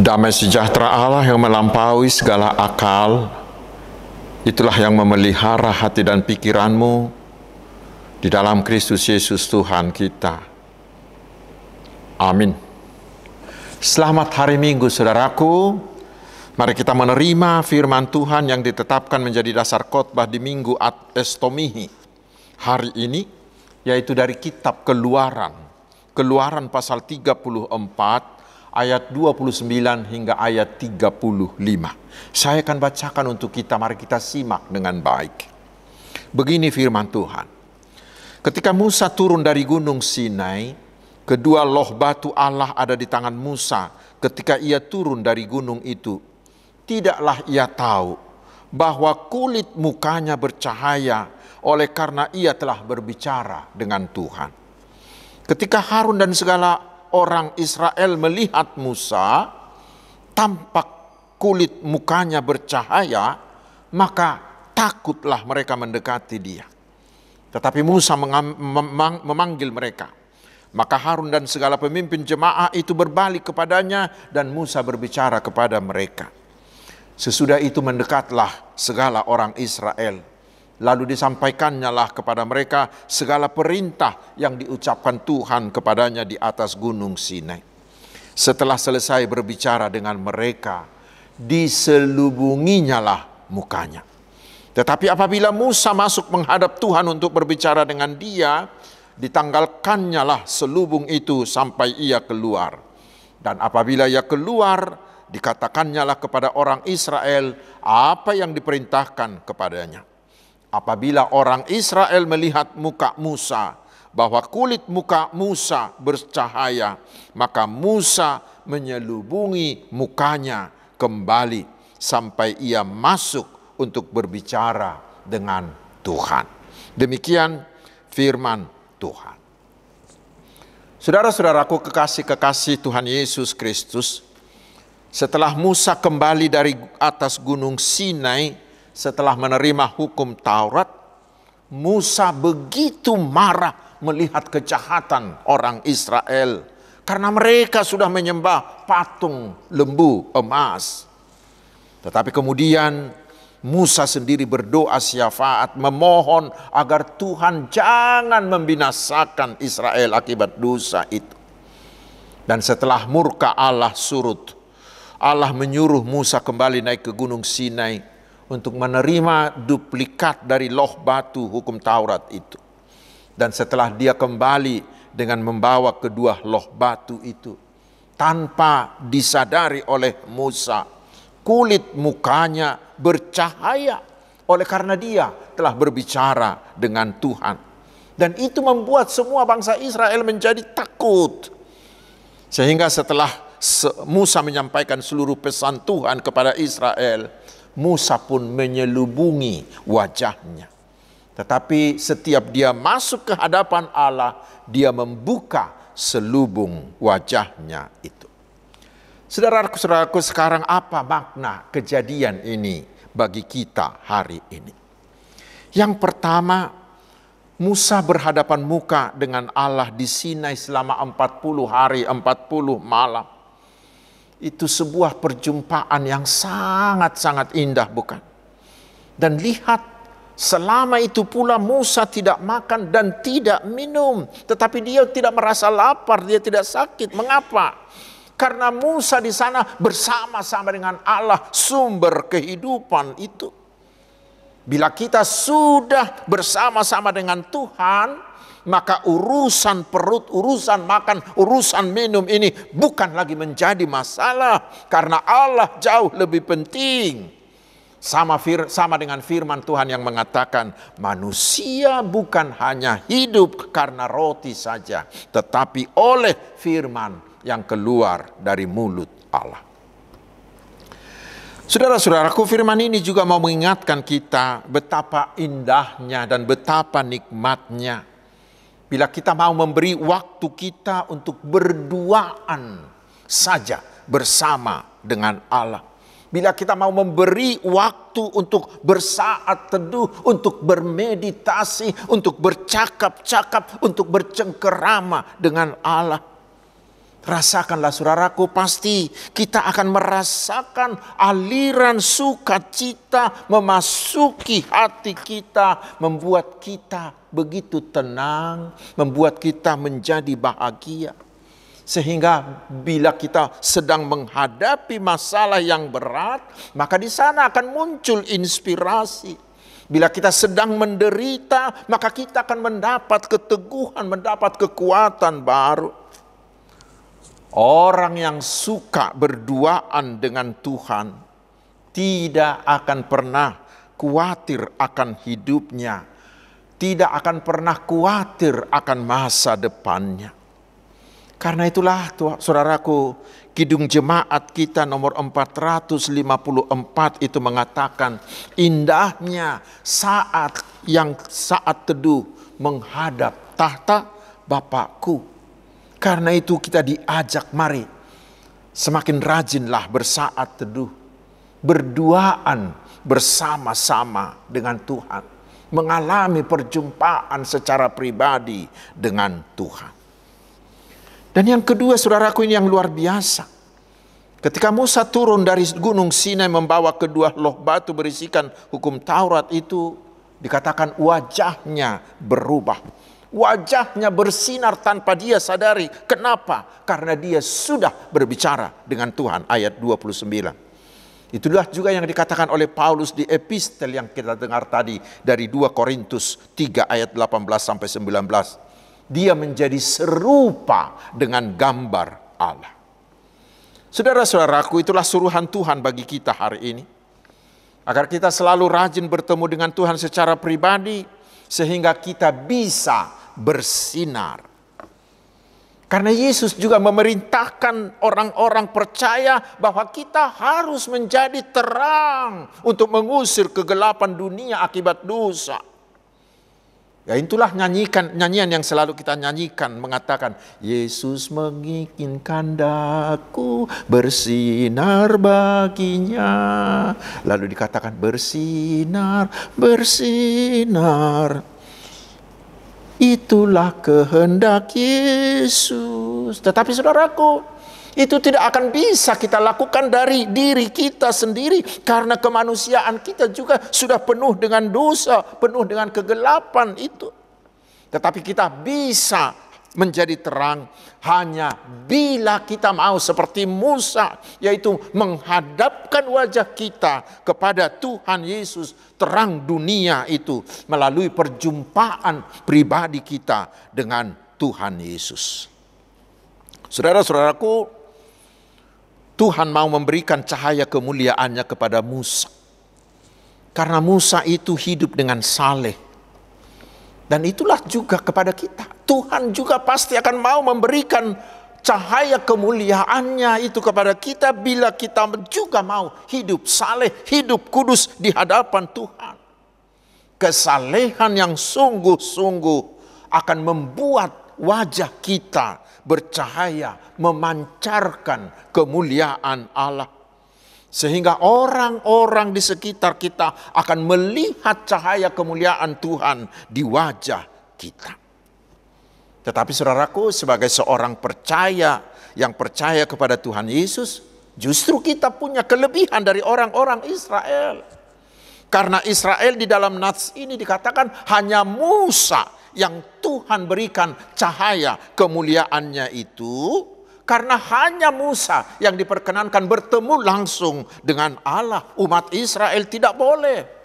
Damai sejahtera Allah yang melampaui segala akal, itulah yang memelihara hati dan pikiranmu di dalam Kristus Yesus Tuhan kita. Amin. Selamat hari Minggu, saudaraku. Mari kita menerima firman Tuhan yang ditetapkan menjadi dasar khotbah di Minggu Ad Estomihi hari ini, yaitu dari kitab Keluaran. Keluaran pasal 34 ayat 29 hingga ayat 35. Saya akan bacakan untuk kita, mari kita simak dengan baik. Begini firman Tuhan. Ketika Musa turun dari gunung Sinai, kedua loh batu Allah ada di tangan Musa ketika ia turun dari gunung itu. Tidaklah ia tahu bahwa kulit mukanya bercahaya oleh karena ia telah berbicara dengan Tuhan. Ketika Harun dan segala orang Israel melihat Musa, tampak kulit mukanya bercahaya, maka takutlah mereka mendekati dia. Tetapi Musa memanggil mereka. Maka Harun dan segala pemimpin jemaah itu berbalik kepadanya dan Musa berbicara kepada mereka. Sesudah itu mendekatlah segala orang Israel. Lalu disampaikannya lah kepada mereka segala perintah yang diucapkan Tuhan kepadanya di atas gunung Sinai. Setelah selesai berbicara dengan mereka, diselubunginya lah mukanya. Tetapi apabila Musa masuk menghadap Tuhan untuk berbicara dengan dia, ditanggalkannya lah selubung itu sampai ia keluar. Dan apabila ia keluar, dikatakannya lah kepada orang Israel apa yang diperintahkan kepadanya. Apabila orang Israel melihat muka Musa, bahwa kulit muka Musa bercahaya, maka Musa menyelubungi mukanya kembali sampai ia masuk untuk berbicara dengan Tuhan. Demikian firman Tuhan. Saudara-saudaraku kekasih-kekasih Tuhan Yesus Kristus, setelah Musa kembali dari atas gunung Sinai, setelah menerima hukum Taurat, Musa begitu marah melihat kejahatan orang Israel karena mereka sudah menyembah patung lembu emas. Tetapi kemudian Musa sendiri berdoa syafaat memohon agar Tuhan jangan membinasakan Israel akibat dosa itu. Dan setelah murka Allah surut, Allah menyuruh Musa kembali naik ke gunung Sinai untuk menerima duplikat dari loh batu hukum Taurat itu. Dan setelah dia kembali dengan membawa kedua loh batu itu, tanpa disadari oleh Musa, kulit mukanya bercahaya oleh karena dia telah berbicara dengan Tuhan. Dan itu membuat semua bangsa Israel menjadi takut. Sehingga setelah Musa menyampaikan seluruh pesan Tuhan kepada Israel, Musa pun menyelubungi wajahnya. Tetapi setiap dia masuk ke hadapan Allah, dia membuka selubung wajahnya itu. Saudaraku-saudaraku, sekarang apa makna kejadian ini bagi kita hari ini? Yang pertama, Musa berhadapan muka dengan Allah di Sinai selama 40 hari, 40 malam. Itu sebuah perjumpaan yang sangat-sangat indah, bukan? Dan lihat, selama itu pula Musa tidak makan dan tidak minum. Tetapi dia tidak merasa lapar, dia tidak sakit. Mengapa? Karena Musa di sana bersama-sama dengan Allah, sumber kehidupan itu. Bila kita sudah bersama-sama dengan Tuhan, maka urusan perut, urusan makan, urusan minum ini bukan lagi menjadi masalah. Karena Allah jauh lebih penting. Sama dengan firman Tuhan yang mengatakan, manusia bukan hanya hidup karena roti saja, tetapi oleh firman yang keluar dari mulut Allah. Saudara-saudaraku, firman ini juga mau mengingatkan kita betapa indahnya dan betapa nikmatnya bila kita mau memberi waktu kita untuk berduaan saja bersama dengan Allah. Bila kita mau memberi waktu untuk bersaat teduh, untuk bermeditasi, untuk bercakap-cakap, untuk bercengkerama dengan Allah. Rasakanlah saudaraku, pasti kita akan merasakan aliran sukacita memasuki hati kita, membuat kita begitu tenang, membuat kita menjadi bahagia. Sehingga bila kita sedang menghadapi masalah yang berat, maka di sana akan muncul inspirasi. Bila kita sedang menderita, maka kita akan mendapat keteguhan, mendapat kekuatan baru. Orang yang suka berduaan dengan Tuhan tidak akan pernah khawatir akan hidupnya, tidak akan pernah khawatir akan masa depannya. Karena itulah saudaraku, Kidung Jemaat kita nomor 454 itu mengatakan, indahnya saat teduh menghadap tahta Bapakku. Karena itu kita diajak, mari semakin rajinlah bersaat teduh, berduaan bersama-sama dengan Tuhan, mengalami perjumpaan secara pribadi dengan Tuhan. Dan yang kedua saudaraku, ini yang luar biasa. Ketika Musa turun dari gunung Sinai membawa kedua loh batu berisikan hukum Taurat itu, dikatakan wajahnya berubah. Wajahnya bersinar tanpa dia sadari. Kenapa? Karena dia sudah berbicara dengan Tuhan. Ayat 29. Itulah juga yang dikatakan oleh Paulus di epistel yang kita dengar tadi dari 2 Korintus 3 ayat 18 sampai 19. Dia menjadi serupa dengan gambar Allah. Saudara-saudaraku, itulah suruhan Tuhan bagi kita hari ini. Agar kita selalu rajin bertemu dengan Tuhan secara pribadi, sehingga kita bisa bersinar. Karena Yesus juga memerintahkan orang-orang percaya bahwa kita harus menjadi terang untuk mengusir kegelapan dunia akibat dosa. Ya, itulah nyanyian yang selalu kita nyanyikan, mengatakan Yesus menginginkan daku bersinar baginya. Lalu dikatakan bersinar, bersinar. Itulah kehendak Yesus. Tetapi saudaraku, itu tidak akan bisa kita lakukan dari diri kita sendiri. Karena kemanusiaan kita juga sudah penuh dengan dosa, penuh dengan kegelapan itu. Tetapi kita bisa menjadi terang hanya bila kita mau seperti Musa, yaitu menghadapkan wajah kita kepada Tuhan Yesus, terang dunia itu, melalui perjumpaan pribadi kita dengan Tuhan Yesus. Saudara-saudaraku, Tuhan mau memberikan cahaya kemuliaannya kepada Musa. Karena Musa itu hidup dengan saleh. Dan itulah juga kepada kita. Tuhan juga pasti akan mau memberikan cahaya kemuliaannya itu kepada kita bila kita juga mau hidup saleh, hidup kudus di hadapan Tuhan. Kesalehan yang sungguh-sungguh akan membuat wajah kita bercahaya, memancarkan kemuliaan Allah. Sehingga orang-orang di sekitar kita akan melihat cahaya kemuliaan Tuhan di wajah kita. Tetapi saudaraku, sebagai seorang percaya yang percaya kepada Tuhan Yesus, justru kita punya kelebihan dari orang-orang Israel. Karena Israel di dalam nats ini dikatakan hanya Musa yang Tuhan berikan cahaya kemuliaannya itu. Karena hanya Musa yang diperkenankan bertemu langsung dengan Allah. Umat Israel tidak boleh.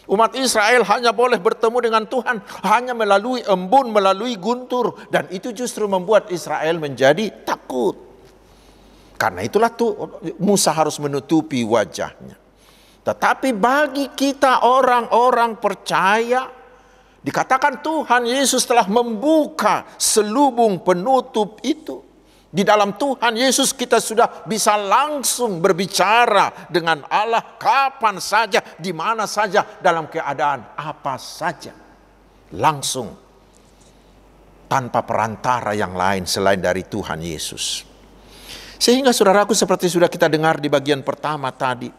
Umat Israel hanya boleh bertemu dengan Tuhan hanya melalui embun, melalui guntur. Dan itu justru membuat Israel menjadi takut. Karena itulah Musa harus menutupi wajahnya. Tetapi bagi kita orang-orang percaya, dikatakan Tuhan Yesus telah membuka selubung penutup itu. Di dalam Tuhan Yesus kita sudah bisa langsung berbicara dengan Allah kapan saja, di mana saja, dalam keadaan apa saja. Langsung, tanpa perantara yang lain selain dari Tuhan Yesus. Sehingga saudaraku, seperti sudah kita dengar di bagian pertama tadi,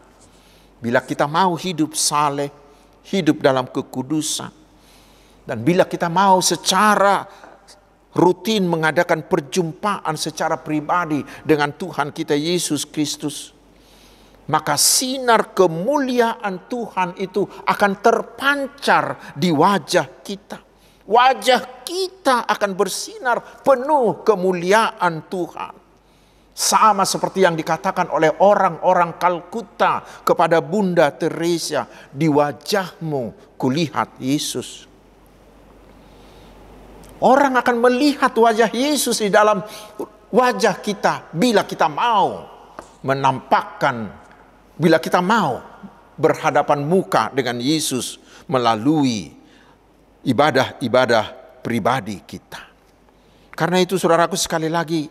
bila kita mau hidup saleh, hidup dalam kekudusan, dan bila kita mau secara rutin mengadakan perjumpaan secara pribadi dengan Tuhan kita Yesus Kristus, maka sinar kemuliaan Tuhan itu akan terpancar di wajah kita. Wajah kita akan bersinar penuh kemuliaan Tuhan. Sama seperti yang dikatakan oleh orang-orang Kalkuta kepada Bunda Teresa, di wajahmu kulihat Yesus. Orang akan melihat wajah Yesus di dalam wajah kita bila kita mau menampakkan, bila kita mau berhadapan muka dengan Yesus melalui ibadah-ibadah pribadi kita. Karena itu saudaraku, sekali lagi,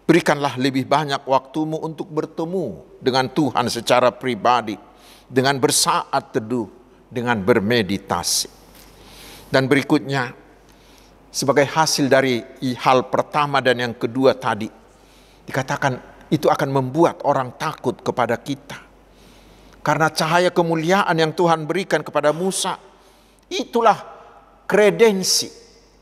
berikanlah lebih banyak waktumu untuk bertemu dengan Tuhan secara pribadi, dengan bersaat teduh, dengan bermeditasi. Dan berikutnya, sebagai hasil dari hal pertama dan yang kedua tadi, dikatakan itu akan membuat orang takut kepada kita. Karena cahaya kemuliaan yang Tuhan berikan kepada Musa, itulah kredensi,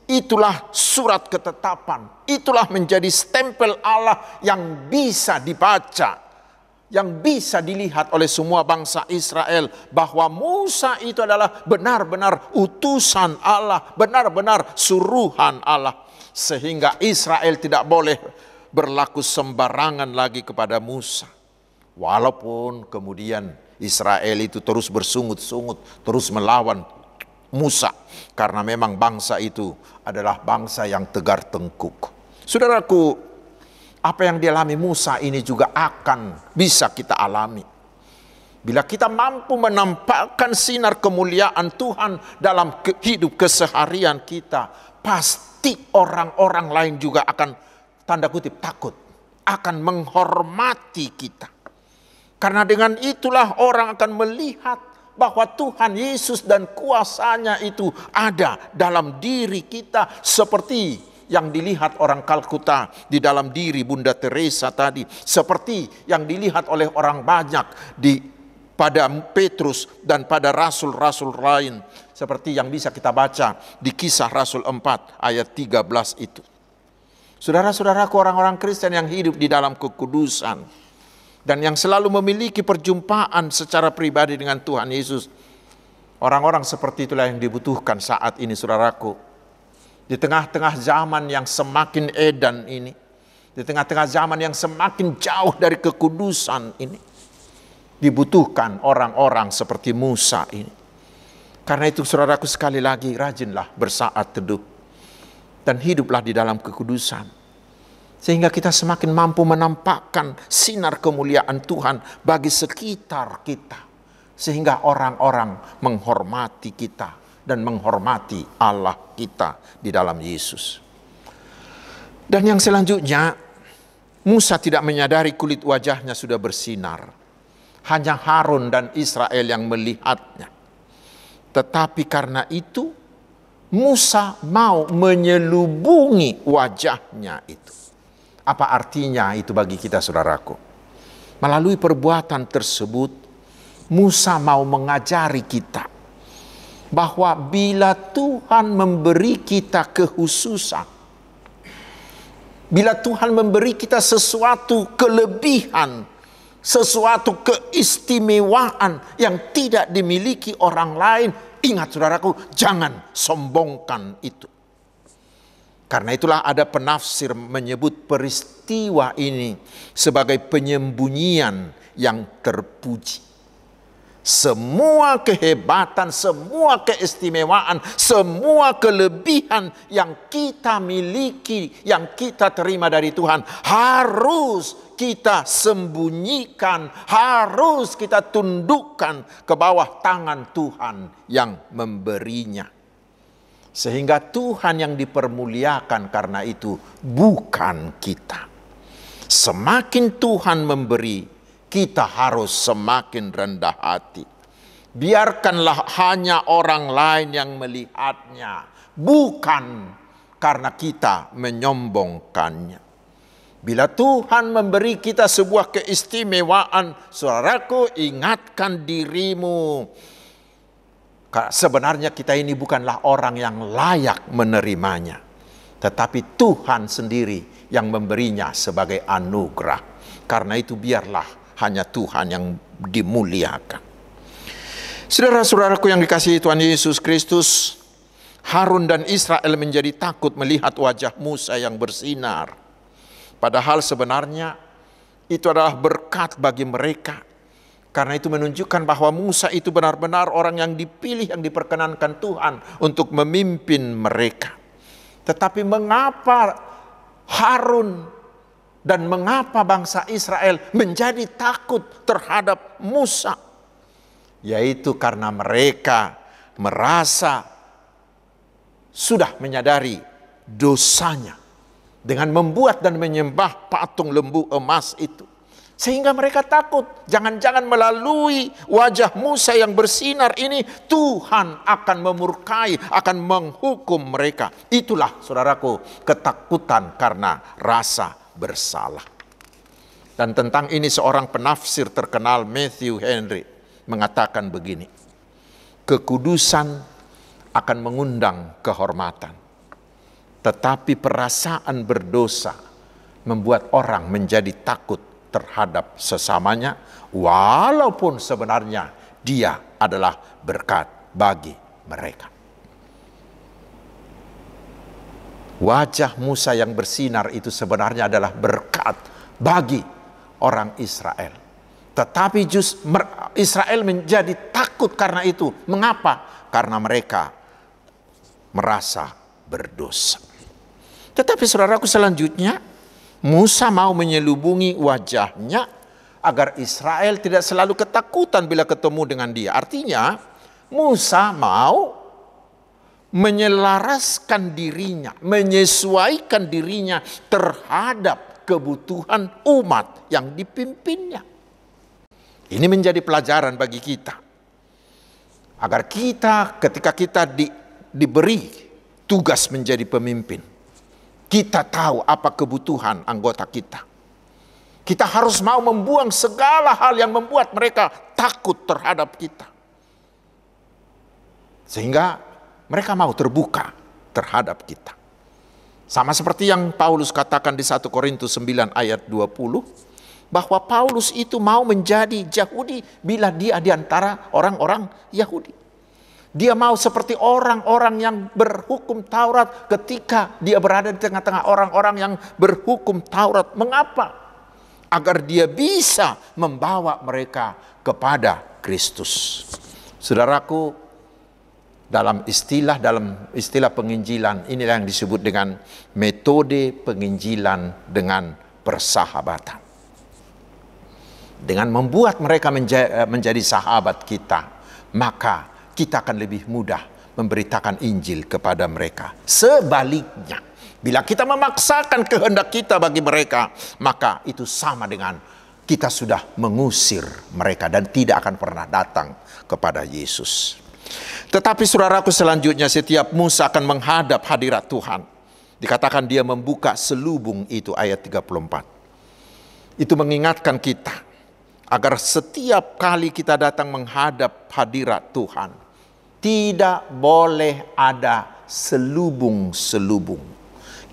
itulah surat ketetapan, itulah menjadi stempel Allah yang bisa dibaca, yang bisa dilihat oleh semua bangsa Israel, bahwa Musa itu adalah benar-benar utusan Allah, benar-benar suruhan Allah. Sehingga Israel tidak boleh berlaku sembarangan lagi kepada Musa. Walaupun kemudian Israel itu terus bersungut-sungut, terus melawan Musa, karena memang bangsa itu adalah bangsa yang tegar tengkuk. Saudaraku, apa yang dialami Musa ini juga akan bisa kita alami. Bila kita mampu menampakkan sinar kemuliaan Tuhan dalam hidup keseharian kita, pasti orang-orang lain juga akan, tanda kutip, takut, akan menghormati kita. Karena dengan itulah orang akan melihat bahwa Tuhan Yesus dan kuasanya itu ada dalam diri kita, seperti yang dilihat orang Kalkuta di dalam diri Bunda Teresa tadi, seperti yang dilihat oleh orang banyak pada Petrus dan pada rasul-rasul lain, seperti yang bisa kita baca di Kisah Rasul 4 ayat 13 itu. Saudara-saudaraku, orang-orang Kristen yang hidup di dalam kekudusan dan yang selalu memiliki perjumpaan secara pribadi dengan Tuhan Yesus, orang-orang seperti itulah yang dibutuhkan saat ini, saudaraku. Di tengah-tengah zaman yang semakin edan ini, di tengah-tengah zaman yang semakin jauh dari kekudusan ini, dibutuhkan orang-orang seperti Musa ini. Karena itu saudaraku, sekali lagi, rajinlah bersaat teduh dan hiduplah di dalam kekudusan, sehingga kita semakin mampu menampakkan sinar kemuliaan Tuhan bagi sekitar kita, sehingga orang-orang menghormati kita dan menghormati Allah kita di dalam Yesus. Dan yang selanjutnya, Musa tidak menyadari kulit wajahnya sudah bersinar. Hanya Harun dan Israel yang melihatnya. Tetapi karena itu, Musa mau menyelubungi wajahnya itu. Apa artinya itu bagi kita, saudaraku? Melalui perbuatan tersebut, Musa mau mengajari kita bahwa bila Tuhan memberi kita kekhususan, bila Tuhan memberi kita sesuatu kelebihan, sesuatu keistimewaan yang tidak dimiliki orang lain, ingat saudaraku, jangan sombongkan itu. Karena itulah ada penafsir menyebut peristiwa ini sebagai penyembunyian yang terpuji. Semua kehebatan, semua keistimewaan, semua kelebihan yang kita miliki, yang kita terima dari Tuhan, harus kita sembunyikan, harus kita tundukkan ke bawah tangan Tuhan yang memberinya. Sehingga Tuhan yang dipermuliakan karena itu, bukan kita. Semakin Tuhan memberi, kita harus semakin rendah hati. Biarkanlah hanya orang lain yang melihatnya, bukan karena kita menyombongkannya. Bila Tuhan memberi kita sebuah keistimewaan, saudaraku, ingatkan dirimu, sebenarnya kita ini bukanlah orang yang layak menerimanya. tetapi Tuhan sendiri yang memberinya sebagai anugerah. Karena itu biarlah hanya Tuhan yang dimuliakan. Saudara-saudaraku yang dikasihi Tuhan Yesus Kristus, Harun dan Israel menjadi takut melihat wajah Musa yang bersinar. Padahal sebenarnya itu adalah berkat bagi mereka. Karena itu menunjukkan bahwa Musa itu benar-benar orang yang dipilih, yang diperkenankan Tuhan untuk memimpin mereka. Tetapi mengapa Harun dan mengapa bangsa Israel menjadi takut terhadap Musa? Yaitu karena mereka merasa sudah menyadari dosanya dengan membuat dan menyembah patung lembu emas itu. Sehingga mereka takut, jangan-jangan melalui wajah Musa yang bersinar ini Tuhan akan memurkai, akan menghukum mereka. Itulah saudaraku ketakutan karena rasa bersalah. Dan tentang ini seorang penafsir terkenal, Matthew Henry, mengatakan begini: kekudusan akan mengundang kehormatan, tetapi perasaan berdosa membuat orang menjadi takut terhadap sesamanya, walaupun sebenarnya dia adalah berkat bagi mereka. Wajah Musa yang bersinar itu sebenarnya adalah berkat bagi orang Israel. Tetapi Israel menjadi takut karena itu. Mengapa? Karena mereka merasa berdosa. Tetapi saudaraku, selanjutnya Musa mau menyelubungi wajahnya agar Israel tidak selalu ketakutan bila ketemu dengan dia. Artinya Musa mau menyelaraskan dirinya, menyesuaikan dirinya terhadap kebutuhan umat yang dipimpinnya. Ini menjadi pelajaran bagi kita. Agar kita ketika kita diberi tugas menjadi pemimpin, kita tahu apa kebutuhan anggota kita. Kita harus mau membuang segala hal yang membuat mereka takut terhadap kita. Sehingga mereka mau terbuka terhadap kita. Sama seperti yang Paulus katakan di 1 Korintus 9 ayat 20. Bahwa Paulus itu mau menjadi Yahudi bila dia di antara orang-orang Yahudi. Dia mau seperti orang-orang yang berhukum Taurat ketika dia berada di tengah-tengah orang-orang yang berhukum Taurat. Mengapa? Agar dia bisa membawa mereka kepada Kristus. Saudaraku, dalam istilah penginjilan, inilah yang disebut dengan metode penginjilan dengan persahabatan. Dengan membuat mereka menjadi sahabat kita, maka kita akan lebih mudah memberitakan Injil kepada mereka. Sebaliknya, bila kita memaksakan kehendak kita bagi mereka, maka itu sama dengan kita sudah mengusir mereka dan tidak akan pernah datang kepada Yesus. Tetapi saudaraku, selanjutnya setiap Musa akan menghadap hadirat Tuhan. Dikatakan dia membuka selubung itu, ayat 34. Itu mengingatkan kita agar setiap kali kita datang menghadap hadirat Tuhan, tidak boleh ada selubung-selubung.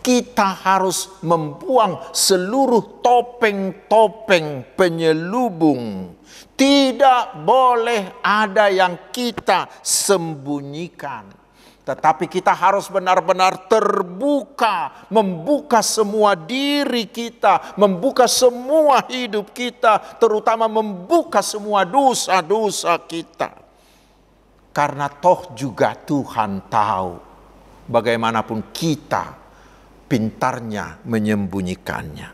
Kita harus membuang seluruh topeng-topeng penyelubung. Tidak boleh ada yang kita sembunyikan. Tetapi kita harus benar-benar terbuka, membuka semua diri kita, membuka semua hidup kita, terutama membuka semua dosa-dosa kita. Karena toh juga Tuhan tahu bagaimanapun kita pintarnya menyembunyikannya.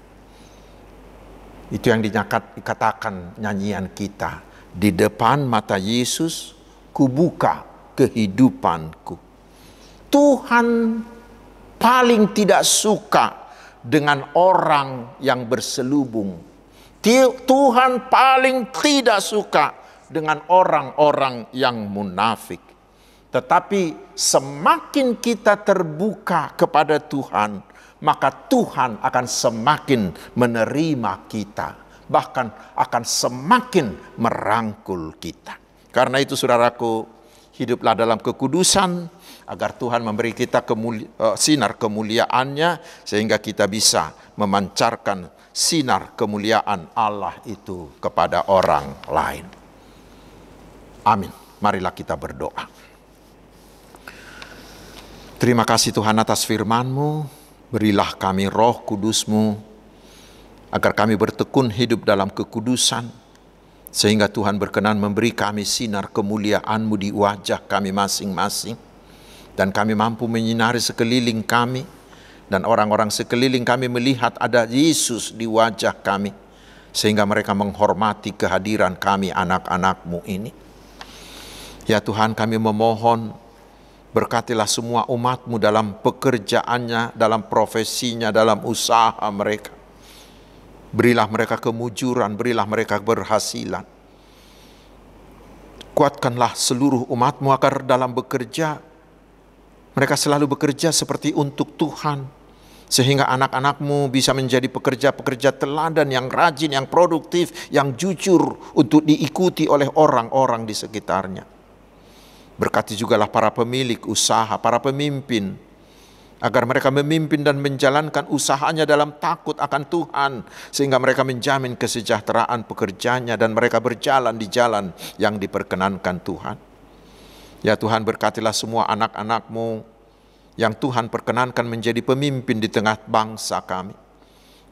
Itu yang dikatakan nyanyian kita. Di depan mata Yesus, kubuka kehidupanku. Tuhan paling tidak suka dengan orang yang berselubung. Tuhan paling tidak suka dengan orang-orang yang munafik. Tetapi semakin kita terbuka kepada Tuhan, maka Tuhan akan semakin menerima kita, bahkan akan semakin merangkul kita. Karena itu saudaraku, hiduplah dalam kekudusan, agar Tuhan memberi kita sinar kemuliaan-Nya, sehingga kita bisa memancarkan sinar kemuliaan Allah itu kepada orang lain. Amin. Marilah kita berdoa. Terima kasih Tuhan atas firman-Mu. Berilah kami Roh Kudus-Mu, agar kami bertekun hidup dalam kekudusan, sehingga Tuhan berkenan memberi kami sinar kemuliaan-Mu di wajah kami masing-masing, dan kami mampu menyinari sekeliling kami, dan orang-orang sekeliling kami melihat ada Yesus di wajah kami, sehingga mereka menghormati kehadiran kami anak-anak-Mu ini. Ya Tuhan, kami memohon, berkatilah semua umat-Mu dalam pekerjaannya, dalam profesinya, dalam usaha mereka. Berilah mereka kemujuran, berilah mereka keberhasilan. Kuatkanlah seluruh umat-Mu agar dalam bekerja, mereka selalu bekerja seperti untuk Tuhan, sehingga anak-anak-Mu bisa menjadi pekerja-pekerja teladan yang rajin, yang produktif, yang jujur untuk diikuti oleh orang-orang di sekitarnya. Berkati jugalah para pemilik usaha, para pemimpin, agar mereka memimpin dan menjalankan usahanya dalam takut akan Tuhan, sehingga mereka menjamin kesejahteraan pekerjanya dan mereka berjalan di jalan yang diperkenankan Tuhan. Ya Tuhan, berkatilah semua anak-anak-Mu yang Tuhan perkenankan menjadi pemimpin di tengah bangsa kami.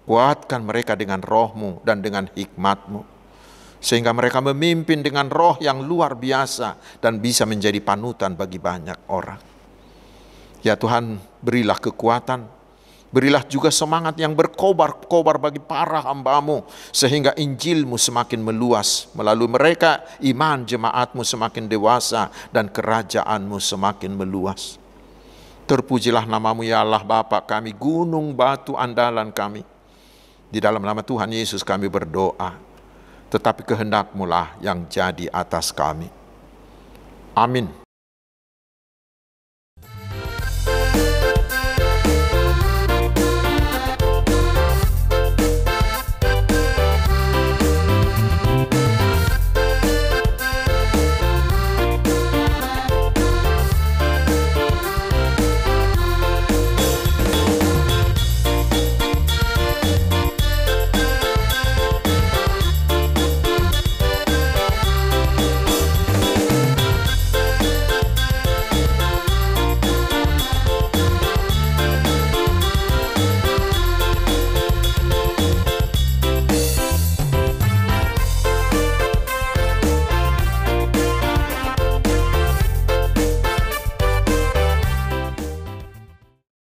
Kuatkan mereka dengan Roh-Mu dan dengan hikmat-Mu, sehingga mereka memimpin dengan roh yang luar biasa dan bisa menjadi panutan bagi banyak orang. Ya Tuhan, berilah kekuatan, berilah juga semangat yang berkobar-kobar bagi para hamba-Mu, sehingga Injil-Mu semakin meluas. Melalui mereka iman jemaat-Mu semakin dewasa dan kerajaan-Mu semakin meluas. Terpujilah nama-Mu ya Allah Bapa kami, gunung batu andalan kami. Di dalam nama Tuhan Yesus kami berdoa. Tetapi kehendak-Mu lah yang jadi atas kami. Amin.